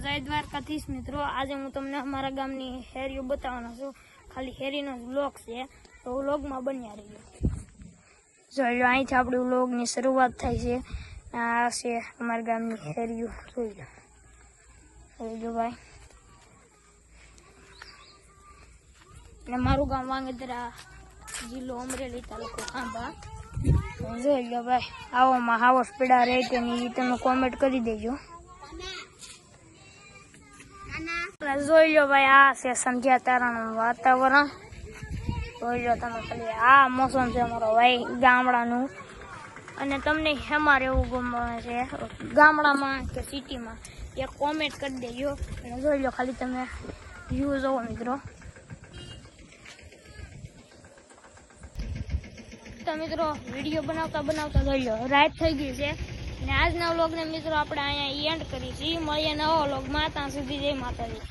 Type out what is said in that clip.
જય દ્વારકાધીશ મિત્રો, આજે હું તમને અમારા ગામની હેરીઓ બતાવવાનો છું. ખાલી હેરીનો વ્લોગ છે, તો વ્લોગમાં બન્યા રહીએ. જોઈ લો, અહીંથી આપણી વ્લોગની શરૂઆત થાય છે. આ છે અમારા ગામની હેરીઓ, જોઈ લો. જો ભાઈ, ને મારું ગામ વાંગદરા, જિલ્લો અમરેલી, તાલુકો ખાંભા. જોઈ લો ભાઈ, આવામાં હાવો સ્પીડા રહે કે નહીં તમે કોમેન્ટ કરી દેજો. જોઈ લો ભાઈ, આ છે સંધ્યા તારાનું વાતાવરણ. જોઈ લો તમે ખાલી, આ મોસમ છે અમારો ભાઈ ગામડાનું. અને તમને અમારે એવું ગમે છે ગામડામાં કે સિટીમાં, એક કોમેન્ટ કરી દેજો. અને જોઈ લો ખાલી તમે વ્યૂ જોવો મિત્રો. તો મિત્રો વિડીયો બનાવતા જોઈ લો રાત થઈ ગઈ છે. અને આજના વ્લોગને મિત્રો આપણે અહીંયા એન્ડ કરી છીએ. મળીએ નવા વ્લોગમાં, ત્યાં સુધી જય માતાજી.